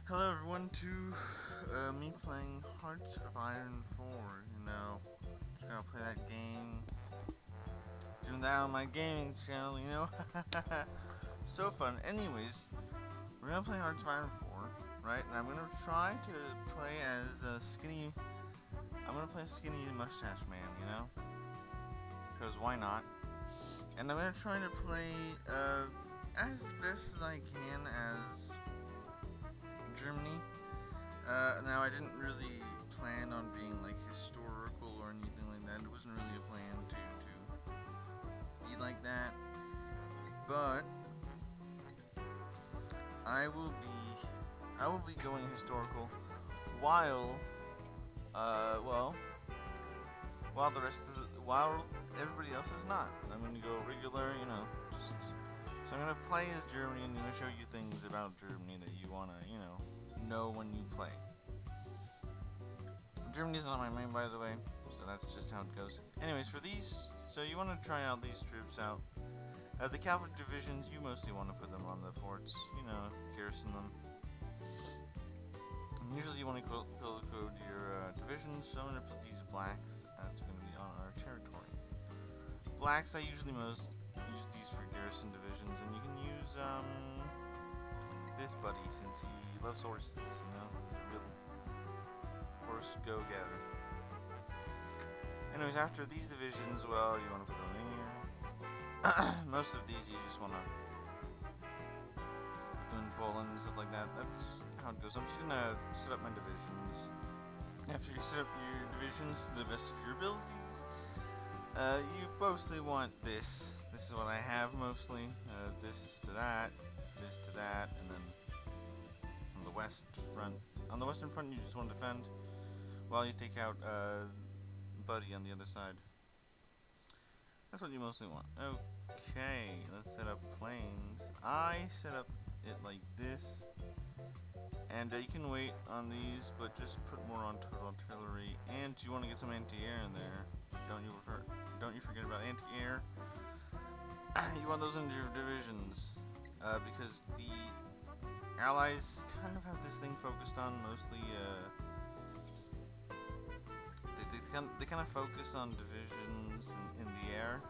Hello everyone to me playing Hearts of Iron 4, just gonna play that game, doing that on my gaming channel. So fun. Anyways, we're gonna play Hearts of Iron 4, right, and I'm gonna try to play as I'm gonna play a skinny mustache man, because why not, and I'm gonna try to play, as best as I can as Germany. Now I didn't really plan on being like historical or anything like that. It wasn't really a plan to be like that. But I will be going historical while well while everybody else is not. I'm gonna go regular, just so I'm gonna play as Germany and I'm gonna show you things about Germany that you wanna, know when you play. Germany's not my main, by the way, so that's just how it goes. Anyways, for these, so you want to try out these troops out. The cavalry divisions, you mostly want to put them on the ports, garrison them. And usually you want to code your divisions, so I'm going to put these blacks, that's going to be on our territory. Blacks, I usually use these for garrison divisions, and you can use this buddy, since he loves horses, he's a real horse go-getter. Anyways, after these divisions, well, you want to put them in here. Most of these you just want to put them in Poland and stuff like that. That's how it goes. I'm just going to set up my divisions. After you set up your divisions to the best of your abilities, you mostly want this. This is what I have mostly. This to that, and then on the west front. On the western front, you just want to defend while you take out Buddy on the other side. That's what you mostly want. Okay, let's set up planes. I set up it like this, and you can wait on these, but just put more on total artillery. And you want to get some anti-air in there. Don't you forget about anti-air. You want those in your divisions, because the Allies kind of have this thing focused on mostly. They kind of focus on divisions in the air,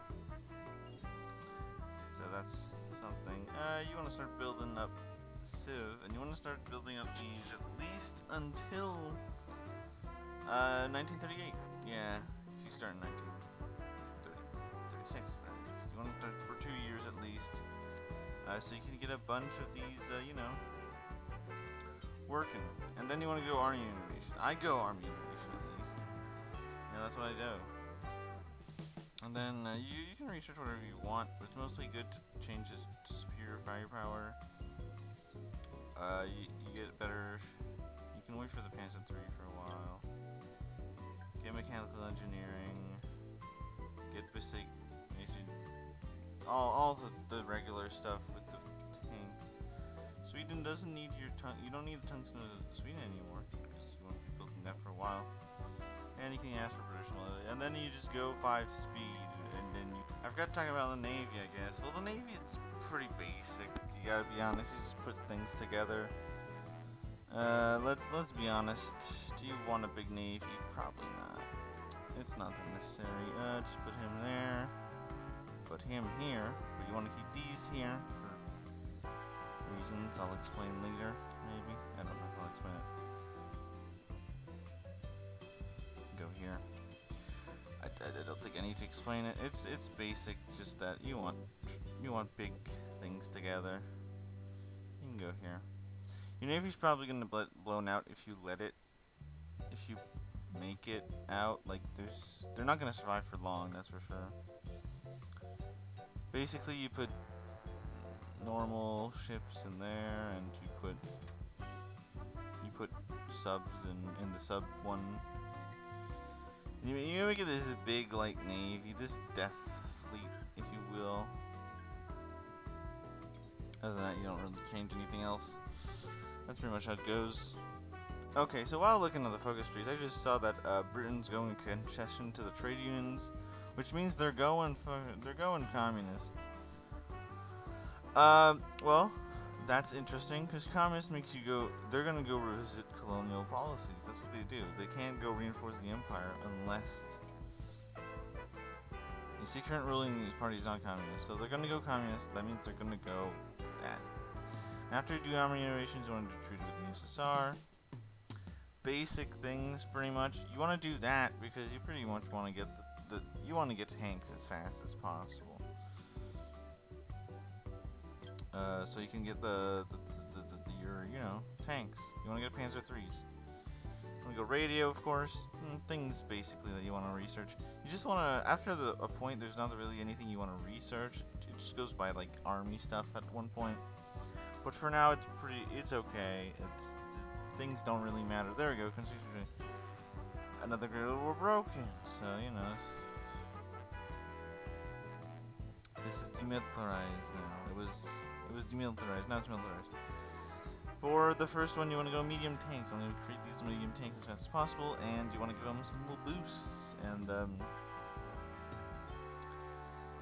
so that's something. You want to start building up Civ, and you want to start building up these at least until 1938. Yeah, if you start in 1936, that is. You want to start for 2 years at least, so you can get a bunch of these, working. And then you want to go Army Innovation. I go Army Innovation at least. Yeah, that's what I do. And then you can research whatever you want, but it's mostly good to change it to superior firepower. You get better. You can wait for the Panzer III for a while. Get mechanical engineering. Get basic. All the regular stuff with the tanks. Sweden doesn't need your you don't need the tungsten in Sweden anymore, because you won't be building that for a while. And you can ask for British military, and then you just go 5 speed, and then I forgot to talk about the Navy, I guess. Well, the Navy, it's pretty basic. You gotta be honest. You just put things together. Let's be honest. Do you want a big Navy? Probably not. It's not that necessary. Just put him there. Put him here. But you want to keep these here for reasons I'll explain later. Maybe, I don't know. I'll explain it. Go here. I don't think I need to explain it. It's basic, just that you want big things together. You can go here. Your Navy's probably gonna blown out if you let it. If you make it out, like they're not gonna survive for long. That's for sure. Basically, you put normal ships in there, and you put subs in the sub one. You make it this big, like, Navy, this death fleet, if you will. Other than that, you don't really change anything else. That's pretty much how it goes. Okay, so while looking at the focus trees, I just saw that Britain's going concession to the trade unions, which means they're going communist. Well, That's interesting, because communist makes you go, they're going to go revisit colonial policies. That's what they do. They can't go reinforce the empire unless... You see, current ruling party is not communist, so they're going to go communist. That means they're going to go that. After you do army innovations, you want to do treaty with the USSR. Basic things, pretty much. You want to do that because you pretty much want to get you want to get tanks as fast as possible. So you can get your tanks. You want to get Panzer IIIs. You want to go radio, of course. Things basically that you want to research. You just want to, after a point, there's not really anything you want to research. It just goes by like army stuff at one point. But for now, it's okay. Things don't really matter. There we go. Another Great War broken. So this is demilitarized now. It was demilitarized. Now it's militarized. For the first one, you want to go medium tanks. I'm going to create these medium tanks as fast as possible, and you want to give them some little boosts. And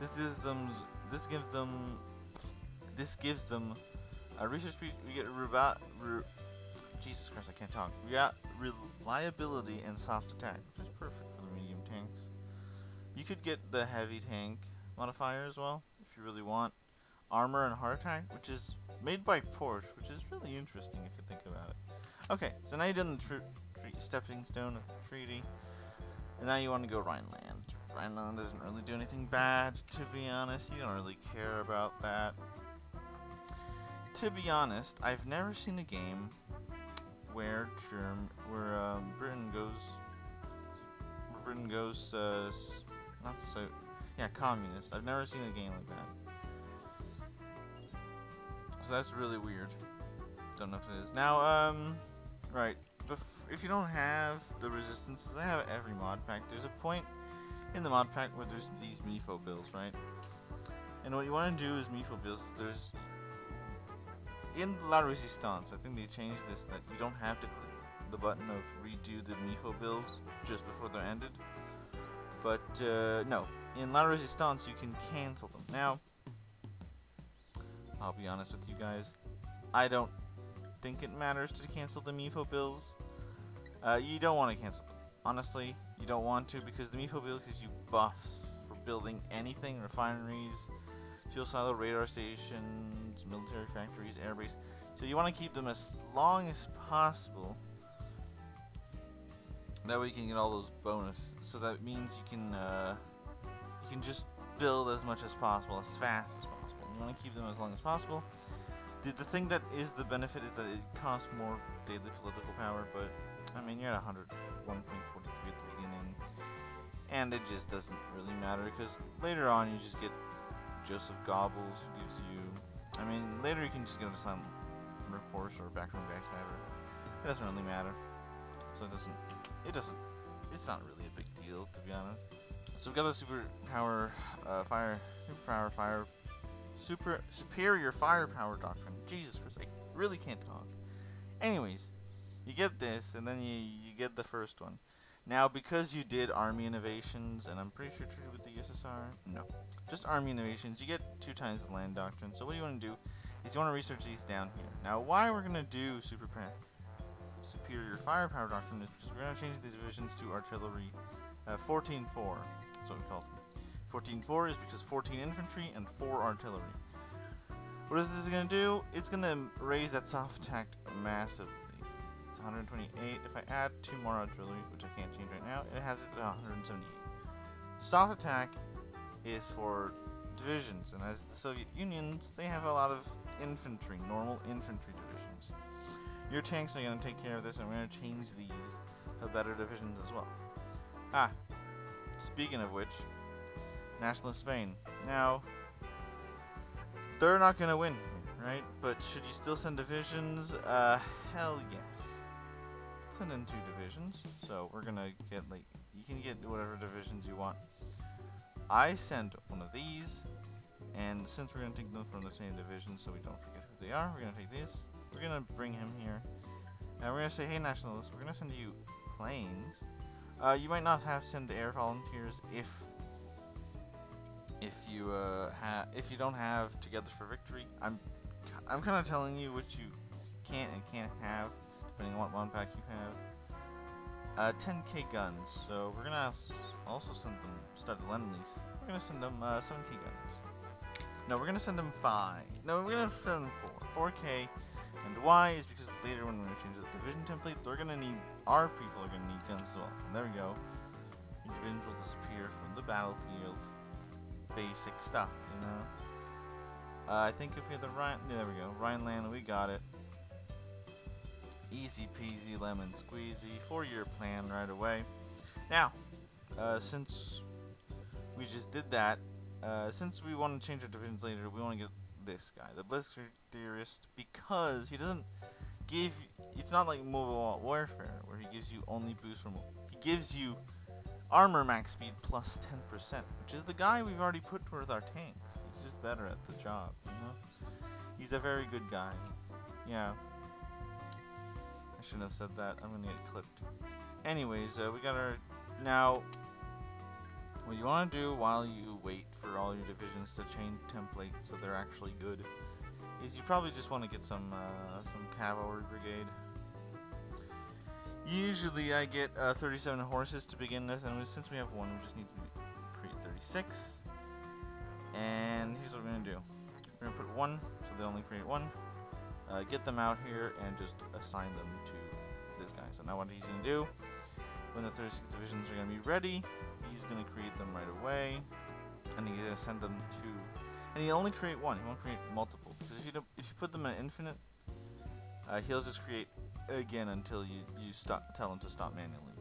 this gives them a research speed. We get Jesus Christ, I can't talk. We got reliability and soft attack, which is perfect for the medium tanks. You could get the heavy tank modifier as well, if you really want. Armor and heart attack, which is made by Porsche, which is really interesting if you think about it. Okay, so now you've done the stepping stone of the treaty, and now you want to go Rhineland. Rhineland doesn't really do anything bad, to be honest. You don't really care about that. To be honest, I've never seen a game where Britain goes communist. I've never seen a game like that. So that's really weird. Don't know if it is. Now, right. If you don't have the resistances, I have every mod pack. There's a point in the mod pack where there's these MIFO bills, right? And what you want to do is MIFO bills. There's in La Resistance, I think they changed this, that you don't have to click the button of redo the MIFO bills just before they're ended. But no, in La Resistance you can cancel them. Now, I'll be honest with you guys, I don't think it matters to cancel the MIFO bills. You don't want to cancel them. Honestly, you don't want to, because the MIFO bills gives you buffs for building anything, refineries, fuel silo, radar stations, military factories, airbase. So you want to keep them as long as possible. That way you can get all those bonus. So that means you can just build as much as possible, as fast as possible. You want to keep them as long as possible. The thing that is the benefit is that it costs more daily political power, but I mean, you're at 101.43 at the beginning, and it just doesn't really matter, because later on you just get Joseph Goebbels, who gives you, I mean, later you can just get a silent recourse or backroom backstabber. It doesn't really matter. So it's not really a big deal, to be honest. So we've got a superior firepower doctrine. Jesus Christ, I really can't talk. Anyways, you get this, and then you get the first one. Now, because you did army innovations, and I'm pretty sure treated with the USSR, no, just army innovations, you get 2 times the land doctrine. So what you want to do is you want to research these down here. Now, why we're going to do superior firepower doctrine is because we're going to change these divisions to artillery 14-4. That's what we call them. 14-4 is because 14 infantry and 4 artillery. What is this going to do? It's going to raise that soft attack massively. It's 128. If I add 2 more artillery, which I can't change right now, it has it at 178. Soft attack is for divisions, and as the Soviet Unions, they have a lot of infantry, normal infantry divisions. Your tanks are going to take care of this, and we're going to change these to better divisions as well. Speaking of which, Nationalist Spain. Now, they're not going to win, right? But should you still send divisions? Hell yes. Send in 2 divisions. So we're going to get, you can get whatever divisions you want. I sent one of these, and since we're going to take them from the same division so we don't forget who they are, we're going to take this. We're going to bring him here. And we're going to say, hey, nationalists, we're going to send you planes. You might not have send air volunteers if you don't have Together for Victory. I'm kind of telling you what you can't and can't have, depending on what one pack you have. 10k guns, so we're gonna also send them, start the Lend-Lease. We're gonna send them 7k guns. No, we're gonna send them 5. No, we're gonna send them 4. 4k. And why is because later when we change the division template, they're gonna need, our people are gonna need guns as well. And there we go. Your divisions will disappear from the battlefield. Basic stuff, you know. I think if we had the Rhine, there we go, Rhineland, we got it. Easy peasy lemon squeezy, 4-year plan right away. Now, since we just did that, since we want to change our divisions later, we want to get this guy, the Blizzard Theorist, because he doesn't give, it's not like Mobile Warfare, where he gives you only boost from, he gives you armor max speed plus 10%, which is the guy we've already put towards our tanks. He's just better at the job, you know? He's a very good guy. Yeah. I shouldn't have said that. I'm gonna get clipped. Anyways, we got our... Now, what you want to do while you wait for all your divisions to change template so they're actually good is you probably just want to get some cavalry brigade. Usually I get 37 horses to begin with, and since we have one, we just need to create 36. And here's what we're going to do. We're going to put 1, so they only create 1. Get them out here and just assign them to this guy. So now what he's going to do, when the 36 divisions are going to be ready, he's going to create them right away. And he's going to send them to... And he'll only create 1, he won't create multiple. Because if you put them in infinite, he'll just create again until you tell him to stop manually.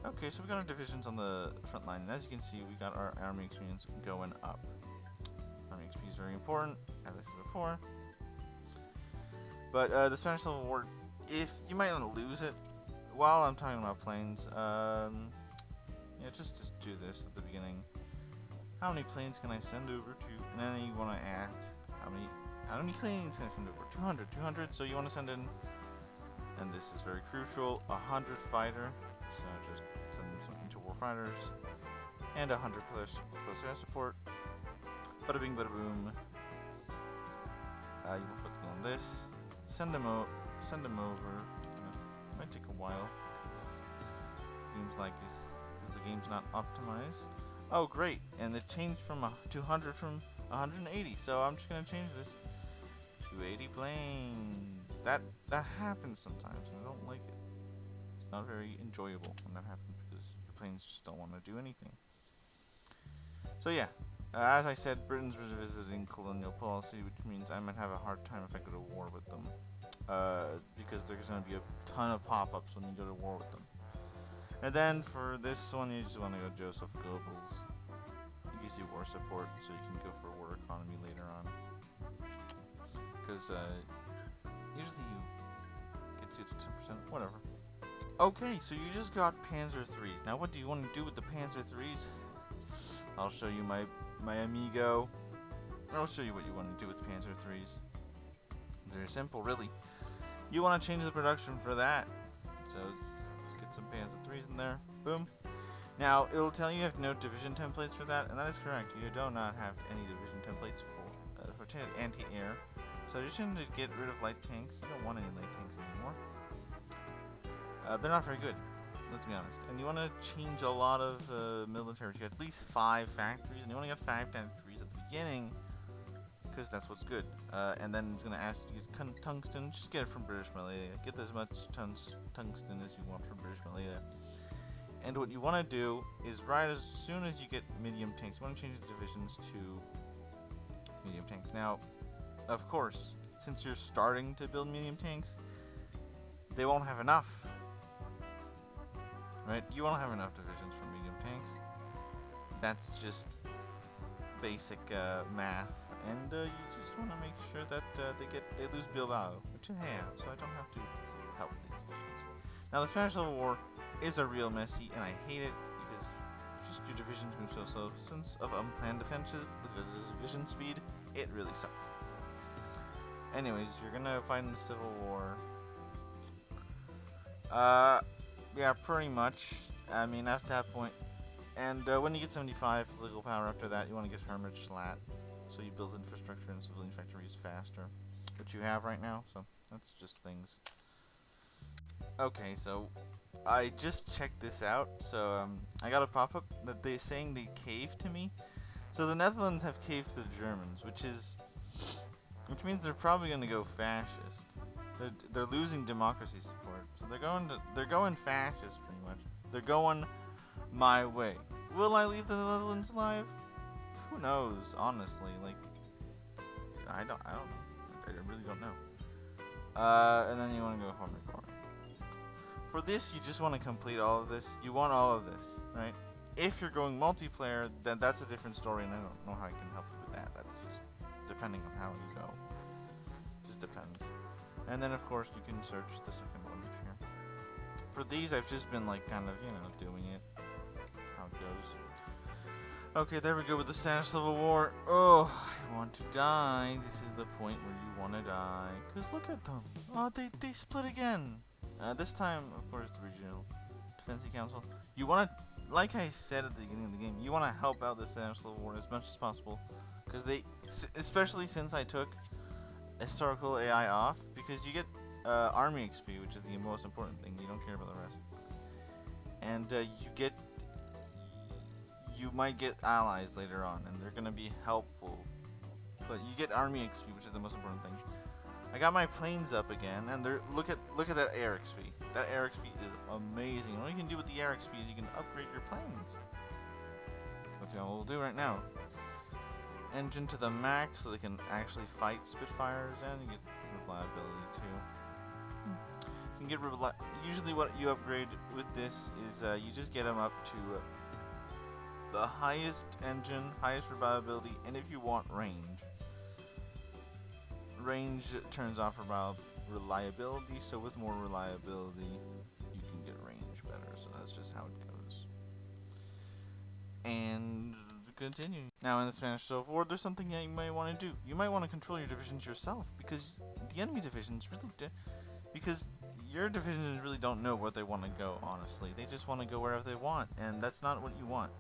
Okay, so we got our divisions on the front line, and as you can see, we got our army experience going up. Army XP is very important, as I said before. But the Spanish Civil War, if you might want to lose it while I'm talking about planes, yeah, just do this at the beginning. How many planes can I send over to? And then you want to add how many planes can I send over? 200. So you want to send in, and this is very crucial, 100 fighter. So just send them some interwar fighters and 100 close air support. Bada bing, bada boom. You will put them on this. Send them over. It might take a while because the game's not optimized. Oh, great! And it changed from 200 from 180. So I'm just gonna change this. 280 plane. That happens sometimes, and I don't like it. It's not very enjoyable when that happens because your planes just don't want to do anything. So yeah, as I said, Britain's revisiting colonial policy, which means I might have a hard time if I go to war with them, because there's going to be a ton of pop-ups when you go to war with them. And then for this one, you just want to go Joseph Goebbels. It gives you war support, so you can go for war economy later on. Because usually gets you to 10%, whatever. Okay, so you just got Panzer IIIs. Now what do you want to do with the Panzer IIIs? I'll show you my amigo. I'll show you what you want to do with Panzer IIIs. It's very simple, really. You want to change the production for that. So let's get some Panzer IIIs in there. Boom. Now, it'll tell you have no division templates for that, and that is correct. You do not have any division templates for anti-air. So you're trying to get rid of light tanks. You don't want any light tanks anymore. They're not very good, let's be honest. And you want to change a lot of military. You got at least 5 factories, and you only got 5 factories at the beginning, because that's what's good. And then it's going to ask you to get tungsten. Just get it from British Malaya. Get as much tungsten as you want from British Malaya. And what you want to do is right as soon as you get medium tanks, you want to change the divisions to medium tanks. Now, of course, since you're starting to build medium tanks, they won't have enough. Right? You won't have enough divisions for medium tanks. That's just basic math. And you just want to make sure that they lose Bilbao, which they have, so I don't have to help these divisions. Now, the Spanish Civil War is a real messy, and I hate it because just your divisions move so slow. Since of unplanned defenses, the division speed, it really sucks. Anyways, you're gonna fight in the Civil War. Yeah, pretty much. I mean, after that point, and when you get 75 political power after that, you want to get Hermit Schlatt, so you build infrastructure and civilian factories faster. what you have right now. So that's just things. Okay, so I just checked this out. So I got a pop-up that they're saying they caved to me. So the Netherlands have caved to the Germans, which means they're probably going to go fascist. They're losing democracy support, so they're going fascist pretty much. They're going my way. Will I leave the Netherlands alive? Who knows? Honestly, like I don't know. I really don't know. And then you want to go home recording. For this, you just want to complete all of this. You want all of this, right? If you're going multiplayer, then that's a different story, and I don't know how I can help you with that. That's just depending on how you go. Just depends. And then, of course, you can search the second one if you're. For these, I've just been like kind of, doing it. How it goes. Okay, there we go with the Spanish Civil War. Oh, I want to die. This is the point where you want to die. Because look at them. Oh, they split again. This time, of course, the Regional Defense Council. You want to, like I said at the beginning of the game, you want to help out the Spanish Civil War as much as possible. Because especially since I took historical AI off, because you get army XP, which is the most important thing. You don't care about the rest. And you might get allies later on, and they're gonna be helpful. But you get army XP, which is the most important thing. I got my planes up again, and look at that air XP. That air XP is amazing. And what you can do with the air XP is you can upgrade your planes. That's what we'll do right now. Engine to the max, so they can actually fight Spitfires, and you get reliability too. You can get usually what you upgrade with this is you just get them up to the highest engine, highest reliability, and if you want range. Range turns off reliability, so with more reliability, you can get range better. So that's just how it goes. And continue. Now in the Spanish Civil War, there's something that you might want to do. You might want to control your divisions yourself, because the enemy divisions really because your divisions really don't know where they want to go, honestly. They just want to go wherever they want, and that's not what you want.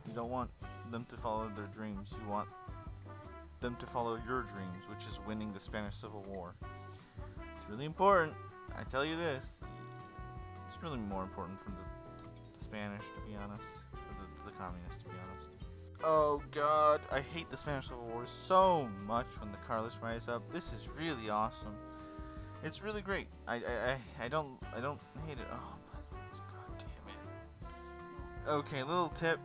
You don't want them to follow their dreams. You want them to follow your dreams, which is winning the Spanish Civil War. It's really important. I tell you this. It's really more important for the Spanish, to be honest. For the communists, to be honest. Oh god, I hate the Spanish Civil War so much when the Carlists rise up. This is really awesome. It's really great. I don't hate it. Oh, god damn it. Okay, little tip.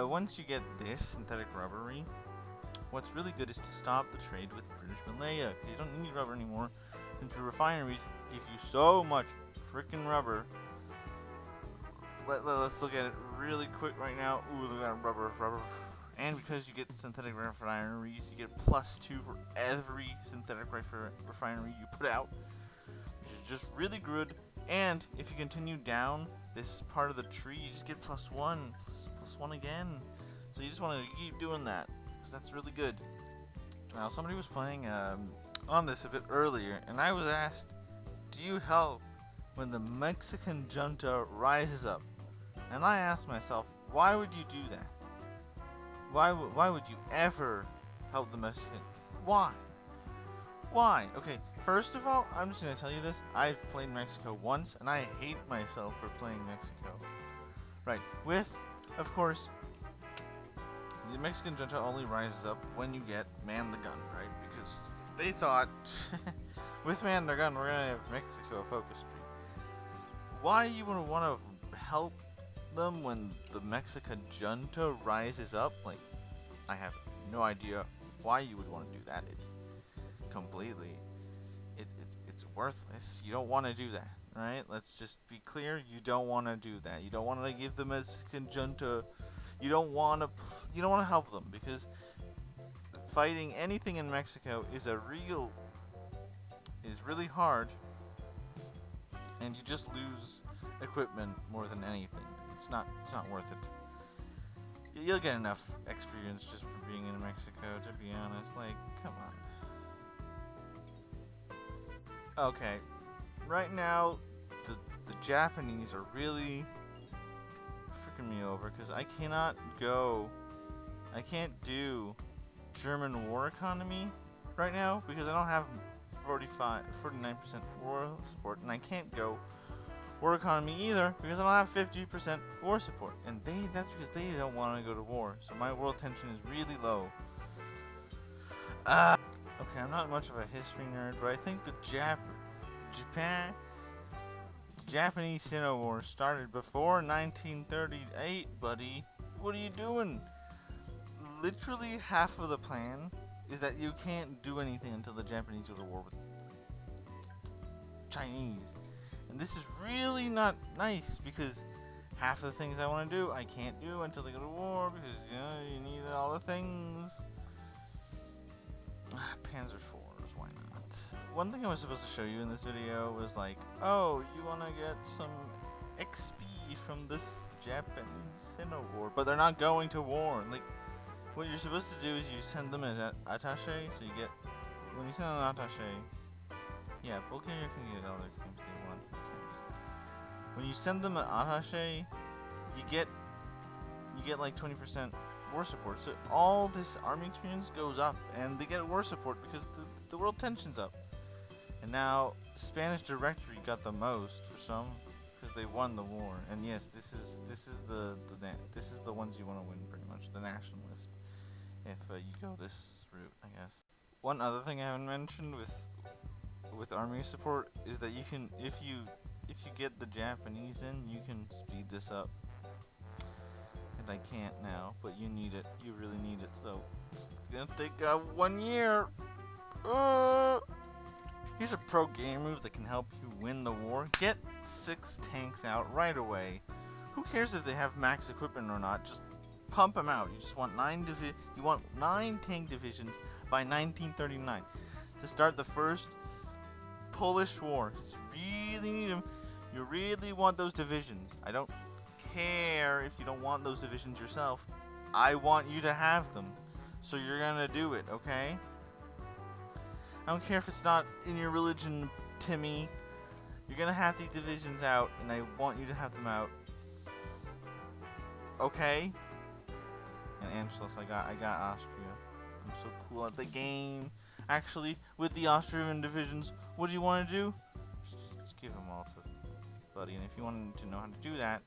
Once you get this synthetic rubbery, what's really good is to stop the trade with British Malaya, because you don't need rubber anymore, since your refineries give you so much freaking rubber. Let's look at it really quick right now. Ooh, look at that rubber. And because you get synthetic refineries, you get +2 for every synthetic refinery you put out, which is just really good. And if you continue down this part of the tree, you just get +1 again. So you just want to keep doing that, because that's really good. Now, somebody was playing on this a bit earlier, and I was asked, do you help when the Mexican junta rises up? And I asked myself, why would you do that? Why would you ever help the Mexican? Why? Okay, first of all, I'm just going to tell you this. I've played Mexico once, and I hate myself for playing Mexico. Right, of course, the Mexican junta only rises up when you get Man the Gun, right? Because they thought, with Man the Gun, we're going to have Mexico focus tree. Why you would want to help them when the Mexican junta rises up? Like, I have no idea why you would want to do that. It's completely, it's worthless. You don't want to do that, right? Let's just be clear. You don't want to do that. You don't want to give the Mexican junta. You don't want to help them, because fighting anything in Mexico is really hard, and you just lose equipment more than anything. It's not worth it. You'll get enough experience just for being in Mexico, to be honest. Like, come on. Okay, right now, the Japanese are really freaking me over, because I can't do German war economy right now, because I don't have 49% war support, and I can't go war economy either because I don't have 50% war support, and that's because they don't want to go to war. So my world tension is really low. Okay, I'm not much of a history nerd, but I think the Japanese Sino War started before 1938, buddy. What are you doing? Literally half of the plan is that you can't do anything until the Japanese go to war with Chinese. And this is really not nice because half of the things I want to do I can't do until they go to war because you need all the things. Panzer IVs, why not? One thing I was supposed to show you in this video was like, oh, you want to get some XP from this Japanese Sino War, but they're not going to war. Like, what you're supposed to do is you send them an attaché, so you get, when you send an attaché, yeah, Bulgaria can get all their claims they want. When you send them an attaché, you get like 20% war support. So all this army experience goes up, and they get war support because the world tension's up. And now Spanish Directory got the most for some because they won the war. And yes, this is the ones you want to win pretty much, the nationalist. If you go this route, I guess. One other thing I haven't mentioned with army support is that you can, if you get the Japanese in, you can speed this up. And I can't now, but you need it. You really need it. So it's gonna take 1 year. Here's a pro game move that can help you win the war. Get 6 tanks out right away. Who cares if they have max equipment or not? Just pump them out. You just want 9 tank divisions by 1939 to start the first Polish war. You really need them. You really want those divisions. I don't care if you don't want those divisions yourself. I want you to have them. So you're gonna do it, okay? I don't care if it's not in your religion, Timmy. You're gonna have these divisions out, and I want you to have them out. Okay? And Anschluss, I got Austria. I'm so cool at the game. Actually, with the Austrian divisions, what do you want to do? Just give them all to Buddy. And if you wanted to know how to do that,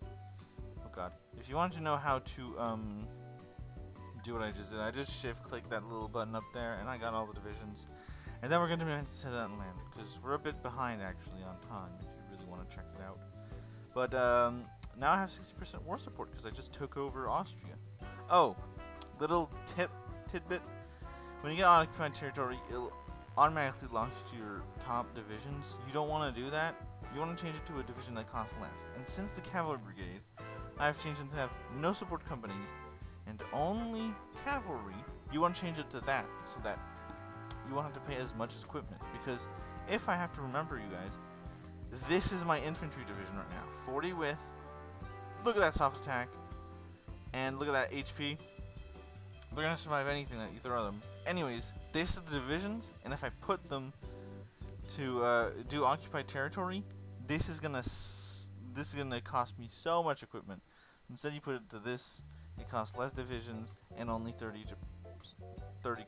oh god, if you wanted to know how to do what I just did, I just shift click that little button up there, and I got all the divisions. And then we're going to set that in land, because we're a bit behind actually on time if you really want to check it out. But now I have 60% war support because I just took over Austria. Oh, little tidbit. When you get occupied territory, it'll automatically launch to your top divisions. You don't want to do that. You want to change it to a division that costs less. And since the cavalry brigade, I have changed it to have no support companies and only cavalry. You want to change it to that so that you won't have to pay as much as equipment. Because if I have to remember, you guys, this is my infantry division right now. 40 width. Look at that soft attack. And look at that HP. They're going to survive anything that you throw at them. Anyways, this is the divisions. And if I put them to do occupied territory, this is gonna cost me so much equipment. Instead, you put it to this. It costs less divisions and only 30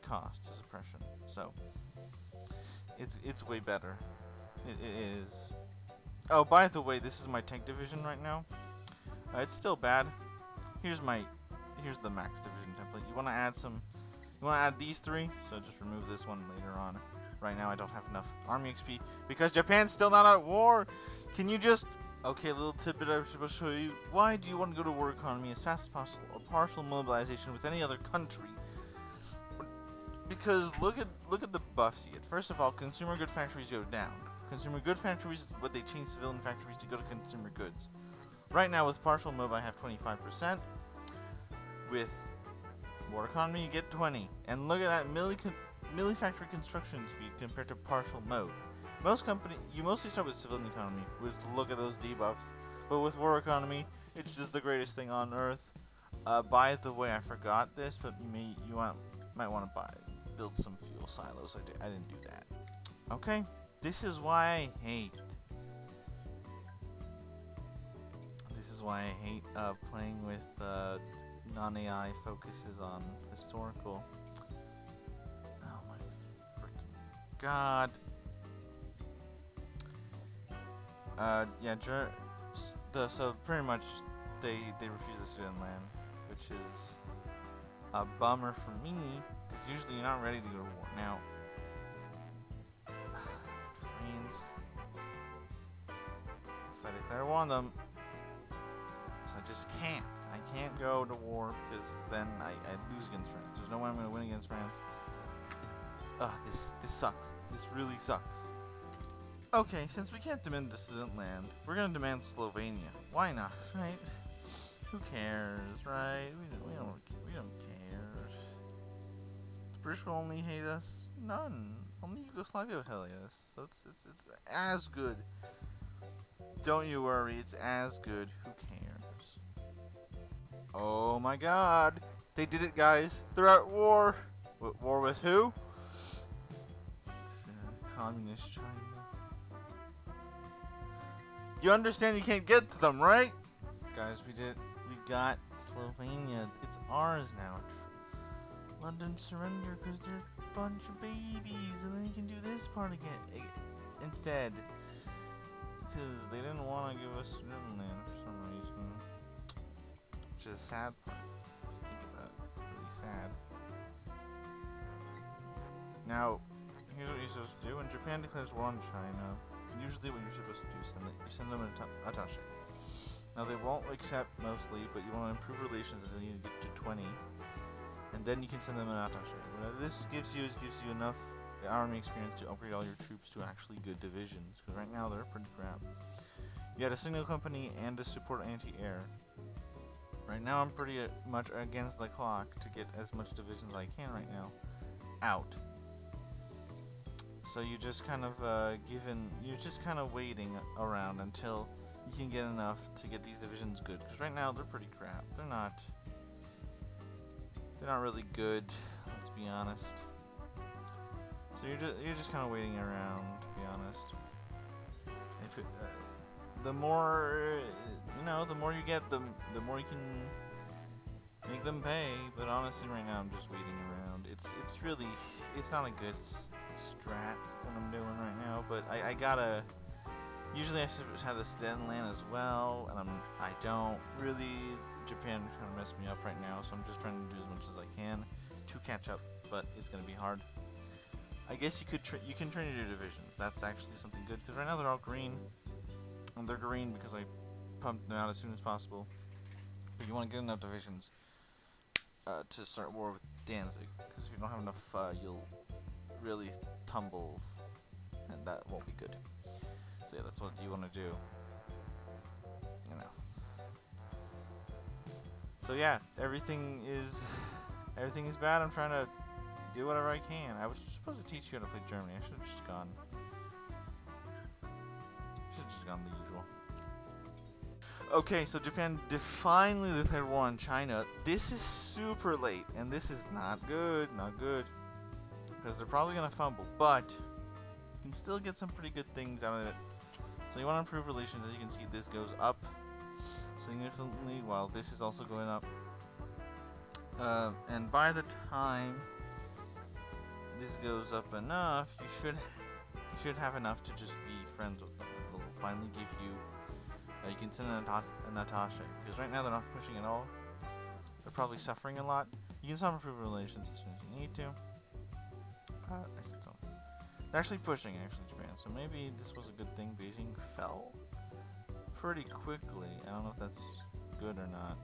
cost to suppression. So it's way better. It is. Oh, by the way, this is my tank division right now. It's still bad. Here's the max division template. You want to add some. You want to add these 3. So just remove this one later on. Right now, I don't have enough army XP because Japan's still not at war. Can you just? Okay, a little tidbit I was supposed to show you. Why do you want to go to war economy as fast as possible or partial mobilization with any other country? Because look at the buffs you get. First of all, consumer good factories go down. Consumer good factories, but they change civilian factories to go to consumer goods. Right now, with partial mob, I have 25%. With war economy, you get 20. And look at that milli factory construction speed compared to partial mode. You mostly start with civilian economy, with look at those debuffs. But with war economy, it's just the greatest thing on earth. By the way, I forgot this, but might want to build some fuel silos. I didn't do that. Okay, this is why I hate. This is why I hate playing with non-AI focuses on historical. Oh my freaking god! Yeah, so pretty much they refuse the Sudetenland, which is a bummer for me, because usually you're not ready to go to war. Now, France, if I declare war on them, so I just can't. I can't go to war because then I lose against France. There's no way I'm going to win against France. Ugh, this sucks. This really sucks. Okay, since we can't demand the Sudetenland, we're going to demand Slovenia. Why not, right? Who cares, right? We don't care. The British will only hate us. None. Only Yugoslavia will hate us. So it's as good. Don't you worry, it's as good. Who cares? Oh my god. They did it, guys. They're at war. War with who? Communist China. You understand you can't get to them, right? Guys, we got Slovenia. It's ours now. London surrendered because they're a bunch of babies. And then you can do this part again instead. Because they didn't want to give us Sudetenland for some reason. Which is a sad part. Think about it. It's really sad. Now, here's what you're supposed to do. When Japan declares war on China, usually what you're supposed to do is you send them an attaché. Now they won't accept mostly, but you want to improve relations until you get to 20, and then you can send them an attaché. What this gives you enough army experience to upgrade all your troops to actually good divisions, because right now they're pretty crap. You had a signal company and a support anti-air. Right now I'm pretty much against the clock to get as much divisions as I can right now out. So you just kind of you're just kind of waiting around until you can get enough to get these divisions good. Because right now they're pretty crap. They're not really good. Let's be honest. So you're just kind of waiting around, to be honest. If it, the more the more you get, the more you can make them pay. But honestly, right now I'm just waiting around. It's not a good strat what I'm doing right now, but I gotta. Usually I have the Sudetenland as well, and I don't really. Japan is trying to mess me up right now, so I'm just trying to do as much as I can to catch up, but it's gonna be hard. I guess you can train your divisions. That's actually something good, because right now they're all green, and they're green because I pumped them out as soon as possible. But you want to get enough divisions to start war with Danzig, because if you don't have enough, you'll really tumble, and that won't be good. So yeah, that's what you want to do. You know. So yeah, everything is bad. I'm trying to do whatever I can. I was supposed to teach you how to play Germany. I should have just gone. The usual. Okay, so Japan finally declared war on China. This is super late, and this is not good. Not good. Because they're probably gonna fumble, but you can still get some pretty good things out of it. So you want to improve relations. As you can see, this goes up significantly, while this is also going up. And by the time this goes up enough, you should have enough to just be friends with them. It'll finally give you. You can send an attaché, because right now they're not pushing at all. They're probably suffering a lot. You can still improve relations as soon as you need to. I said something. They're actually pushing, Japan. So maybe this was a good thing. Beijing fell pretty quickly. I don't know if that's good or not.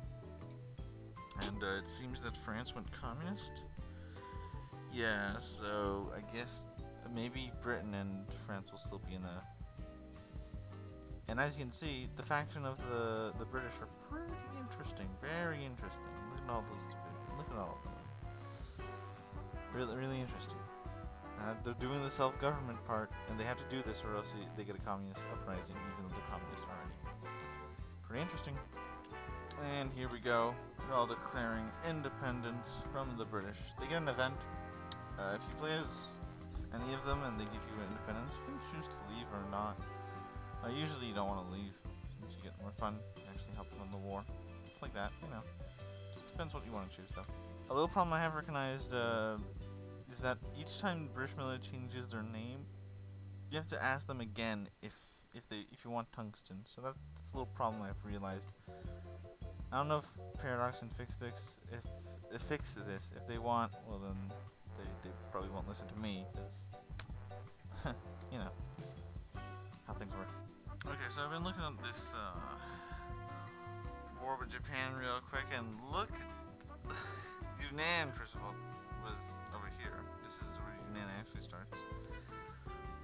And it seems that France went communist. Yeah, so I guess maybe Britain and France will still be in a. And as you can see, the faction of the British are pretty interesting, very interesting. Look at all those divisions. Look at all of them. Really, really interesting. They're doing the self-government part, and they have to do this or else they get a communist uprising, even though they're communist already. Pretty interesting. And here we go. They're all declaring independence from the British. They get an event. If you play as any of them and they give you independence, you can choose to leave or not. Usually you don't want to leave, since you get more fun and actually help them in the war. It's like that, you know. It depends what you want to choose, though. A little problem I have recognized is that each time the British military changes their name, you have to ask them again if if you want tungsten. So that's a little problem I've realized. I don't know if Paradox and Fixdix if fix this. If they want, well then they probably won't listen to me because you know how things work. Okay, so I've been looking at this war with Japan real quick, and look, Yunnan first of all was over here. This is where Yunnan actually starts.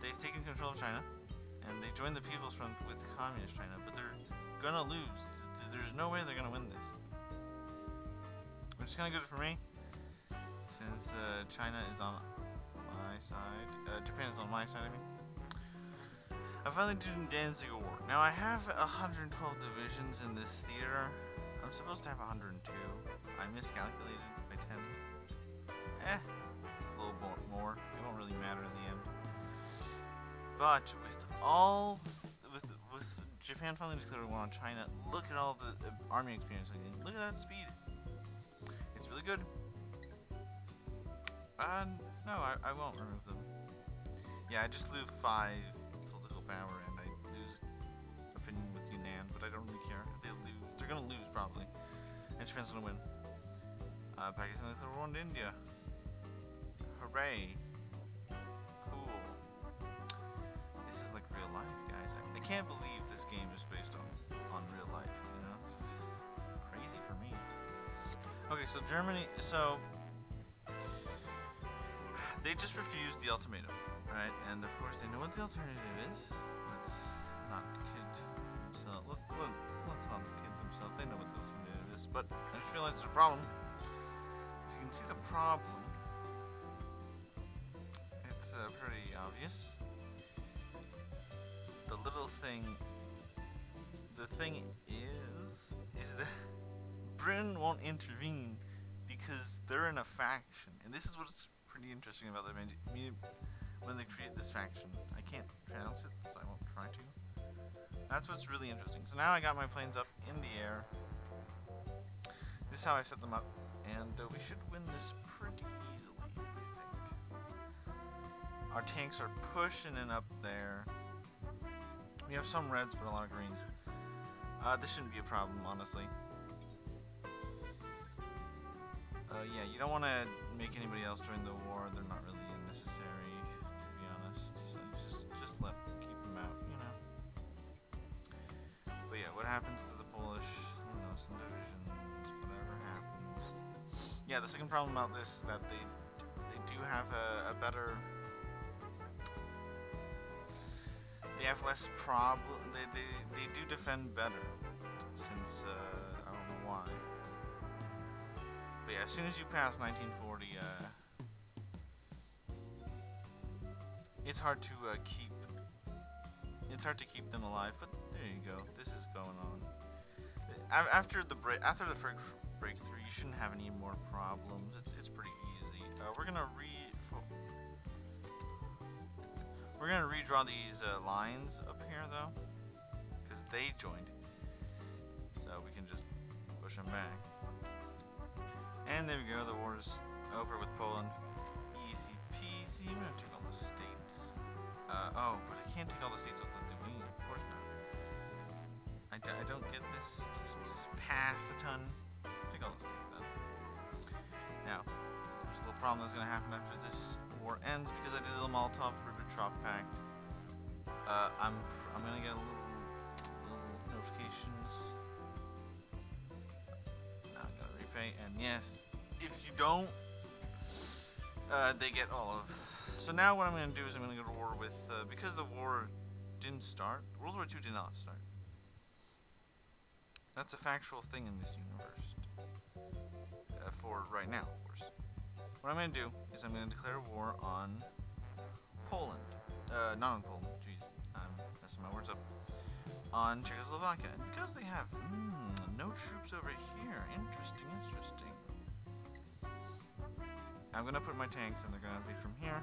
They've taken control of China, and they joined the People's Front with Communist China, but they're gonna lose. There's no way they're gonna win this. Which is kind of good for me, since China is on my side. Japan is on my side, I mean. I finally did Danzig War. Now I have 112 divisions in this theater. I'm supposed to have 102. I miscalculated by 10. It's a little more. It won't really matter in the end. But with Japan finally declared war on China, look at all the army experience I get. Look at that speed. It's really good. No, I won't remove them. Yeah, I just lose 5 political power and I lose opinion with Yunnan, but I don't really care. If they lose, they're gonna lose probably. And Japan's gonna win. Pakistan declared war on India. Hooray. Cool. This is like real life, guys. I can't believe this game is based on real life, you know? It's crazy for me. Okay, so Germany, they just refused the ultimatum, right? And of course they know what the alternative is. Let's not kid themselves. Let's not kid themselves. They know what the alternative is. But I just realized there's a problem. If you can see the problem, it's pretty obvious. The thing is that Britain won't intervene because they're in a faction, and this is what's pretty interesting about them when they create this faction. I can't pronounce it, so I won't try to. That's what's really interesting. So now I got my planes up in the air. This is how I set them up, and we should win this pretty easily, I think. Our tanks are pushing in up there. We have some reds, but a lot of greens. This shouldn't be a problem, honestly. Yeah, you don't want to make anybody else join the war. They're not really necessary, to be honest. So just keep them out, you know. But yeah, what happens to the Polish? You know, some divisions, whatever happens. Yeah, the second problem about this is that they do have a better. They have less problem. They do defend better, since I don't know why. But yeah, as soon as you pass 1940, it's hard to keep. It's hard to keep them alive. But there you go. This is going on. After the breakthrough, you shouldn't have any more problems. It's pretty easy. We're gonna redraw these lines up here though, because they joined. So we can just push them back. And there we go, the war's over with Poland. Easy peasy. I'm gonna take all the states. Oh, but I can't take all the states with Lithuania, of course not. I don't get this. Just pass a ton. Take all the states then. Now, there's a little problem that's gonna happen after this war ends because I did the Molotov-Ribbentrop Pact. I'm gonna get a little notifications. I'm gonna repay, and yes, if you don't, they get all of. So now what I'm gonna do is I'm gonna go to war with because the war didn't start. World War II did not start. That's a factual thing in this universe. For right now, of course. What I'm gonna do is I'm gonna declare war on Poland. Not on Poland. Jeez, I'm messing my words up. On Czechoslovakia, and because they have no troops over here. Interesting. I'm gonna put my tanks, and they're gonna be from here.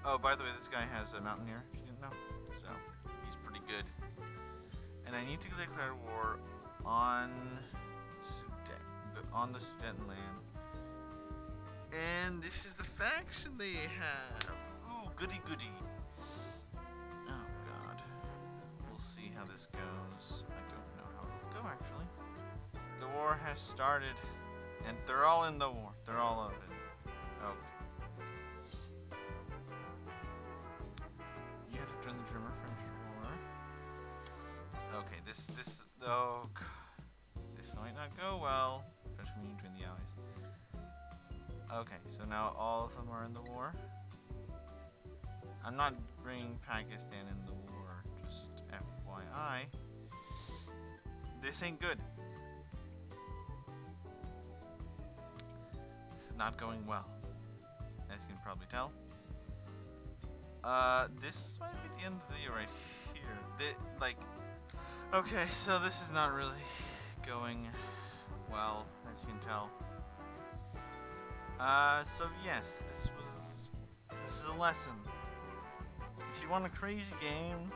Oh, by the way, this guy has a mountaineer. If you didn't know, so he's pretty good. And I need to declare war on the Sudetenland. And this is the faction they have. Ooh, goody. Oh god. just started, and they're all in the war. They're all of it. Okay. You had to join the German-French War. Okay, this might not go well, especially when you join the Allies. Okay, so now all of them are in the war. I'm not bringing Pakistan in the war, just FYI. This ain't good. This is not going well, as you can probably tell. This might be the end of the video right here. Okay, so this is not really going well, as you can tell. So yes, this is a lesson. If you want a crazy game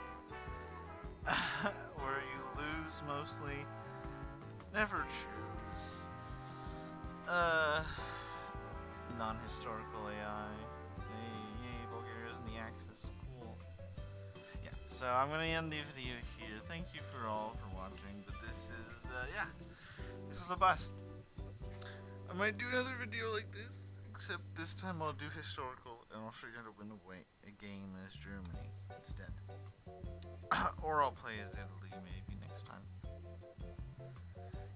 where you lose mostly, never choose non-historical AI. Yay, Bulgaria's in the Axis. Cool. Yeah, so I'm gonna end the video here. Thank you for all for watching, but this is this was a bust. I might do another video like this, except this time I'll do historical, and I'll show you how to win a game as Germany instead. Or I'll play as Italy maybe next time.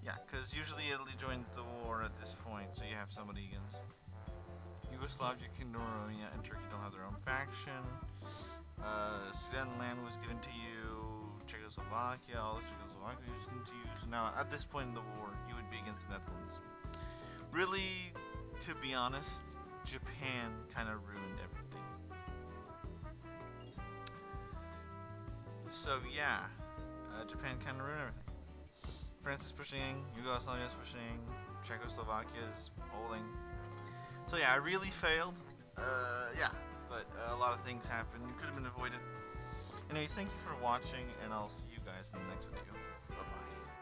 Yeah, because usually Italy joins the war at this point, so you have somebody against Yugoslavia, Kingdom of Romania, and Turkey don't have their own faction. Sudan land was given to you, Czechoslovakia, all of Czechoslovakia was given to you. So now, at this point in the war, you would be against the Netherlands. Really, to be honest, Japan kind of ruined everything. So yeah, Japan kind of ruined everything. France is pushing, Yugoslavia is pushing, Czechoslovakia is holding. So yeah, I really failed. Yeah, but a lot of things happened, could have been avoided. Anyways, thank you for watching, and I'll see you guys in the next video. Bye-bye.